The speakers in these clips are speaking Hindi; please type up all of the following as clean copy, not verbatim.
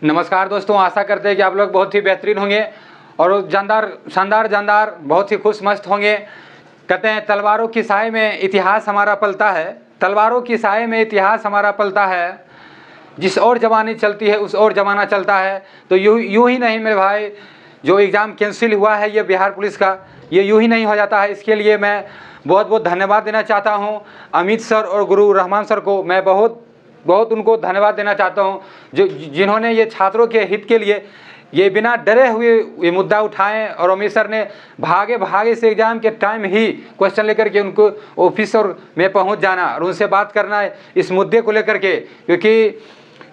नमस्कार दोस्तों, आशा करते हैं कि आप लोग बहुत ही बेहतरीन होंगे और शानदार बहुत ही खुश मस्त होंगे। कहते हैं तलवारों की साए में इतिहास हमारा पलता है, तलवारों की साए में इतिहास हमारा पलता है, जिस और जवानी चलती है उस और जमाना चलता है। तो यूँ ही नहीं मेरे भाई, जो एग्ज़ाम कैंसिल हुआ है ये बिहार पुलिस का, ये यूँ ही नहीं हो जाता है। इसके लिए मैं बहुत बहुत धन्यवाद देना चाहता हूँ अमित सर और गुरु रहमान सर को। मैं बहुत उनको धन्यवाद देना चाहता हूँ जिन्होंने ये छात्रों के हित के लिए ये बिना डरे हुए ये मुद्दा उठाएं। और अमित सर ने भागे से एग्ज़ाम के टाइम ही क्वेश्चन लेकर के उनको ऑफिस और में पहुंच जाना और उनसे बात करना इस मुद्दे को लेकर के, क्योंकि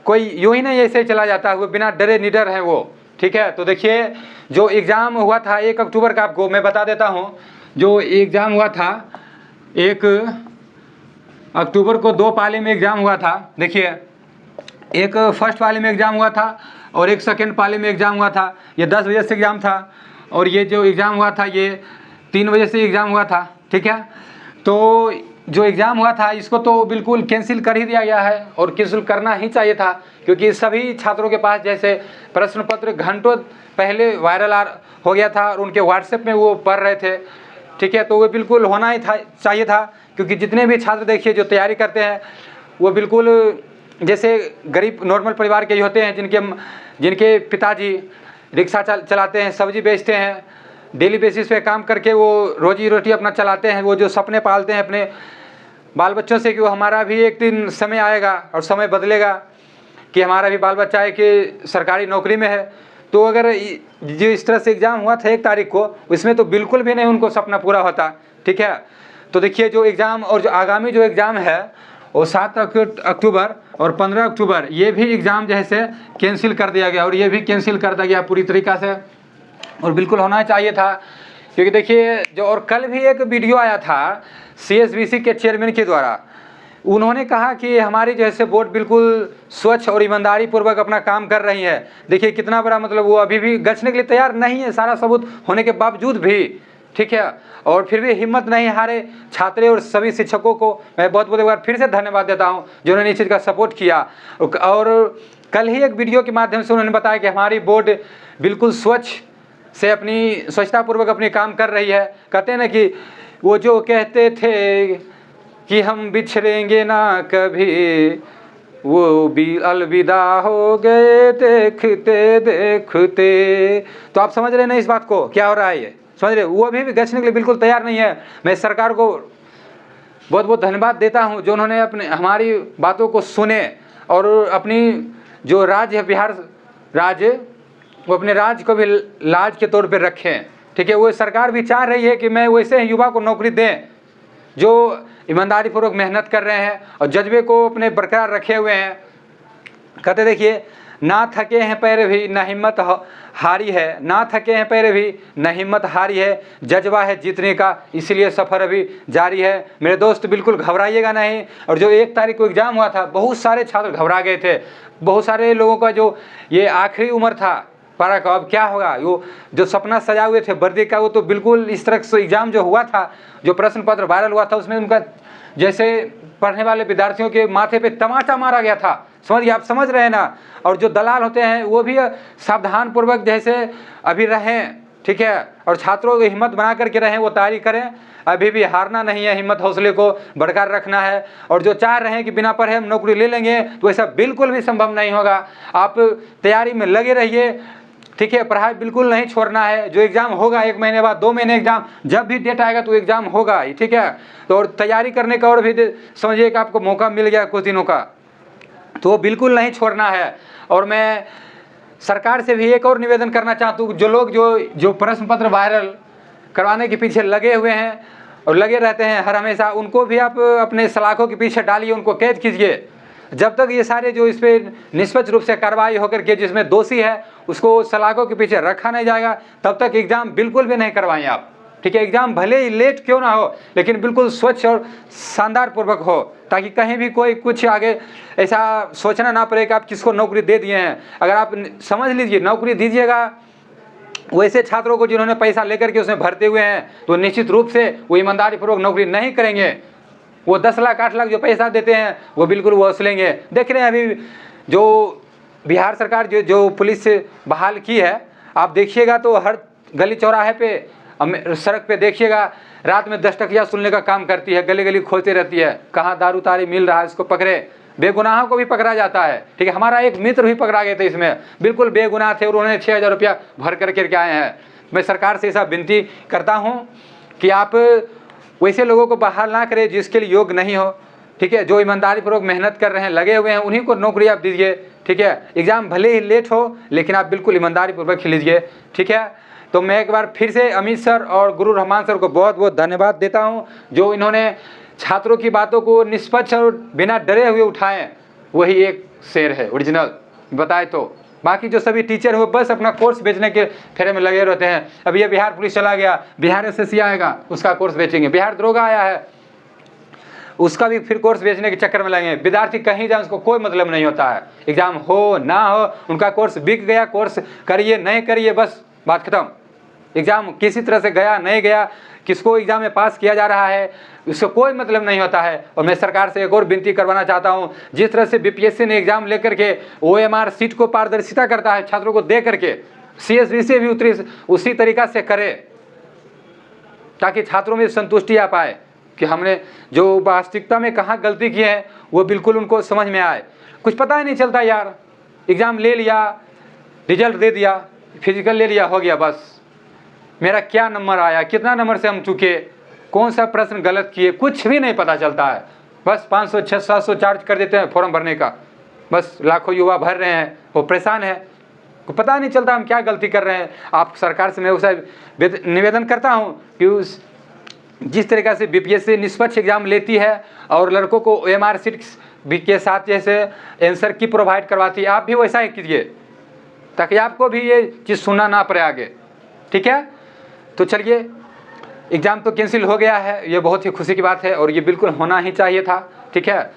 कोई यूँ ही नहीं ऐसे चला जाता है, वो बिना डरे निडर है वो। ठीक है, तो देखिए जो एग्ज़ाम हुआ था 1 अक्टूबर का, आपको मैं बता देता हूँ। जो एग्ज़ाम हुआ था 1 अक्टूबर को 2 पाली में एग्ज़ाम हुआ था। देखिए, एक फर्स्ट पाली में एग्ज़ाम हुआ था और एक सेकेंड पाली में एग्ज़ाम हुआ था। ये 10 बजे से एग्ज़ाम था और ये जो एग्ज़ाम हुआ था ये 3 बजे से एग्ज़ाम हुआ था। ठीक है, तो जो एग्ज़ाम हुआ था इसको तो बिल्कुल कैंसिल कर ही दिया गया है और कैंसिल करना ही चाहिए था, क्योंकि सभी छात्रों के पास जैसे प्रश्न पत्र घंटों पहले वायरल हो गया था और उनके व्हाट्सएप में वो पढ़ रहे थे। ठीक है, तो वो बिल्कुल होना ही चाहिए था, क्योंकि जितने भी छात्र देखिए जो तैयारी करते हैं वो बिल्कुल जैसे गरीब नॉर्मल परिवार के ही होते हैं, जिनके पिताजी रिक्शा चलाते हैं, सब्जी बेचते हैं, डेली बेसिस पे काम करके वो रोजी रोटी अपना चलाते हैं। वो जो सपने पालते हैं अपने बाल बच्चों से कि वो हमारा भी एक दिन समय आएगा और समय बदलेगा कि हमारा भी बाल बच्चा है कि सरकारी नौकरी में है। तो अगर जो इस तरह से एग्ज़ाम हुआ था 1 तारीख को, उसमें तो बिल्कुल भी नहीं उनको सपना पूरा होता। ठीक है, तो देखिए जो एग्ज़ाम और जो आगामी जो एग्ज़ाम है वो 7 अक्टूबर और 15 अक्टूबर ये भी एग्ज़ाम जैसे कैंसिल कर दिया गया और ये भी कैंसिल कर दिया गया पूरी तरीक़ा से, और बिल्कुल होना चाहिए था। क्योंकि देखिए जो और कल भी एक वीडियो आया था CSBC के चेयरमैन के द्वारा, उन्होंने कहा कि हमारी जैसे बोर्ड बिल्कुल स्वच्छ और ईमानदारी पूर्वक अपना काम कर रही है। देखिए कितना बड़ा, मतलब वो अभी भी गचने के लिए तैयार नहीं है, सारा सबूत होने के बावजूद भी। ठीक है, और फिर भी हिम्मत नहीं हारे छात्रों और सभी शिक्षकों को मैं बहुत एक बार फिर से धन्यवाद देता हूं जिन्होंने इस चीज़ का सपोर्ट किया। और कल ही एक वीडियो के माध्यम से उन्होंने बताया कि हमारी बोर्ड बिल्कुल स्वच्छ से अपनी स्वच्छतापूर्वक अपनी काम कर रही है। कहते हैं ना कि वो जो कहते थे कि हम बिछड़ेंगे ना कभी, वो भी अलविदा हो गए देखते देखते। तो आप समझ रहे ना इस बात को, क्या हो रहा है ये समझ रहे? वो अभी भी गचने के लिए बिल्कुल तैयार नहीं है। मैं सरकार को बहुत धन्यवाद देता हूं जो उन्होंने अपने हमारी बातों को सुने और अपनी जो राज्य है बिहार राज्य, वो अपने राज्य को भी लाज के तौर पर रखें। ठीक है, वो सरकार भी चाह रही है कि मैं वैसे युवा को नौकरी दें जो ईमानदारी पूर्वक मेहनत कर रहे हैं और जज्बे को अपने बरकरार रखे हुए हैं। कहते देखिए, ना थके हैं पैर भी न हिम्मत हारी है, ना थके हैं पैर भी न हिम्मत हारी है, जज्बा है जीतने का इसलिए सफ़र अभी जारी है। मेरे दोस्त बिल्कुल घबराइएगा नहीं। और जो 1 तारीख को एग्ज़ाम हुआ था, बहुत सारे छात्र घबरा गए थे, बहुत सारे लोगों का जो ये आखिरी उम्र था पारा का, अब क्या होगा, वो जो सपना सजा हुए थे वर्दी का, वो तो बिल्कुल इस तरह से एग्ज़ाम जो हुआ था, जो प्रश्न पत्र वायरल हुआ था, उसमें उनका जैसे पढ़ने वाले विद्यार्थियों के माथे पे तमाचा मारा गया था। समझिए, आप समझ रहे हैं ना। और जो दलाल होते हैं वो भी सावधान पूर्वक जैसे अभी रहें। ठीक है, और छात्रों की हिम्मत बना करके रहें, वो तैयारी करें, अभी भी हारना नहीं है, हिम्मत हौसले को बरकरार रखना है। और जो चाह रहे हैं कि बिना पढ़े हम नौकरी ले लेंगे, तो ऐसा बिल्कुल भी संभव नहीं होगा। आप तैयारी में लगे रहिए। ठीक है, पढ़ाई बिल्कुल नहीं छोड़ना है। जो एग्ज़ाम होगा 1 महीने बाद, 2 महीने एग्ज़ाम, जब भी डेट आएगा तो एग्ज़ाम होगा ही। ठीक है, तो और तैयारी करने का और भी समझिए कि आपको मौका मिल गया कुछ दिनों का, तो बिल्कुल नहीं छोड़ना है। और मैं सरकार से भी एक और निवेदन करना चाहता हूँ, जो लोग जो प्रश्न पत्र वायरल करवाने के पीछे लगे हुए हैं और लगे रहते हैं हर हमेशा, उनको भी आप अपने सलाखों के पीछे डालिए, उनको कैद कीजिए। जब तक ये सारे जो इस पर निष्पक्ष रूप से कार्रवाई होकर के जिसमें दोषी है उसको सलाखों के पीछे रखा नहीं जाएगा, तब तक एग्ज़ाम बिल्कुल भी नहीं करवाएं आप। ठीक है, एग्ज़ाम भले ही लेट क्यों ना हो, लेकिन बिल्कुल स्वच्छ और शानदार पूर्वक हो, ताकि कहीं भी कोई कुछ आगे ऐसा सोचना ना पड़े कि आप किसको नौकरी दे दिए हैं। अगर आप समझ लीजिए नौकरी दीजिएगा वैसे छात्रों को जिन्होंने पैसा लेकर के उसमें भरते हुए हैं, तो निश्चित रूप से वो ईमानदारी पूर्वक नौकरी नहीं करेंगे। वो 10 लाख 8 लाख जो पैसा देते हैं वो बिल्कुल वो वसूलेंगे। देख रहे हैं अभी जो बिहार सरकार जो पुलिस से बहाल की है, आप देखिएगा तो हर गली चौराहे पे, सड़क पे देखिएगा, रात में 10 टकिया सुनने का काम करती है, गली गली खोजती रहती है, कहाँ दारू तारी मिल रहा है इसको पकड़े। बेगुनाहों को भी पकड़ा जाता है, ठीक है। हमारा एक मित्र भी पकड़ा गए थे इसमें, बिल्कुल बेगुनाह थे, उन्होंने 6000 रुपया भर करके आए हैं। मैं सरकार से ऐसा विनती करता हूँ कि आप वैसे लोगों को बहाल ना करें जिसके लिए योग्य नहीं हो, ठीक है। जो ईमानदारी पूर्वक मेहनत कर रहे हैं, लगे हुए हैं, उन्हीं को नौकरी आप दीजिए, ठीक है। एग्ज़ाम भले ही लेट हो लेकिन आप बिल्कुल ईमानदारी पूर्वक लीजिए, ठीक है। तो मैं एक बार फिर से अमित सर और गुरु रहमान सर को बहुत बहुत धन्यवाद देता हूँ, जो इन्होंने छात्रों की बातों को निष्पक्ष और बिना डरे हुए उठाएं। वही एक शेर है ओरिजिनल, बताए तो। बाकी जो सभी टीचर हो बस अपना कोर्स बेचने के फेरे में लगे रहते हैं। अब ये बिहार पुलिस चला गया, बिहार SSC आएगा, उसका कोर्स बेचेंगे। बिहार दरोगा आया है, उसका भी फिर कोर्स बेचने के चक्कर में लगेंगे। विद्यार्थी कहीं जाए उसको कोई मतलब नहीं होता है, एग्जाम हो ना हो, उनका कोर्स बिक गया, कोर्स करिए नहीं करिए, बस बात खत्म। एग्जाम किसी तरह से गया नहीं गया, किसको एग्जाम में पास किया जा रहा है, उससे कोई मतलब नहीं होता है। और मैं सरकार से एक और विनती करवाना चाहता हूँ, जिस तरह से BPSC ने एग्जाम लेकर के OMR सीट को पारदर्शिता करता है छात्रों को दे करके, CSB से भी उसी तरीका से करे, ताकि छात्रों में संतुष्टि आ पाए कि हमने जो वास्तविकता में कहाँ गलती की है वो बिल्कुल उनको समझ में आए। कुछ पता ही नहीं चलता यार, एग्ज़ाम ले लिया, रिजल्ट दे दिया, फिजिकल ले लिया, हो गया बस। मेरा क्या नंबर आया, कितना नंबर से हम चुके, कौन सा प्रश्न गलत किए, कुछ भी नहीं पता चलता है। बस 500, 600, 700 चार्ज कर देते हैं फॉर्म भरने का, बस लाखों युवा भर रहे हैं, वो परेशान है, को पता नहीं चलता हम क्या गलती कर रहे हैं। आप सरकार से मैं उसे निवेदन करता हूँ कि उस जिस तरीक़ा से BPSC निष्पक्ष एग्जाम लेती है और लड़कों को OMR सीट के साथ जैसे आंसर की प्रोवाइड करवाती है, आप भी वैसा ही कीजिए, ताकि आपको भी ये चीज़ सुनना ना पड़े आगे, ठीक है। तो चलिए, एग्ज़ाम तो कैंसिल हो गया है, ये बहुत ही खुशी की बात है और ये बिल्कुल होना ही चाहिए था, ठीक है।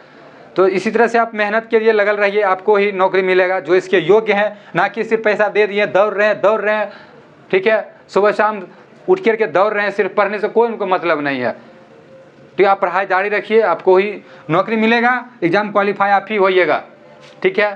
तो इसी तरह से आप मेहनत के लिए लगल रहिए, आपको ही नौकरी मिलेगा जो इसके योग्य हैं, ना कि सिर्फ पैसा दे दिए दौड़ रहे हैं, ठीक है। सुबह शाम उठ कर के दौड़ रहे हैं, सिर्फ पढ़ने से कोई उनको मतलब नहीं है, ठीक है। आप पढ़ाई जारी रखिए, आपको ही नौकरी मिलेगा, एग्ज़ाम क्वालिफाई आप ही होइएगा, ठीक है।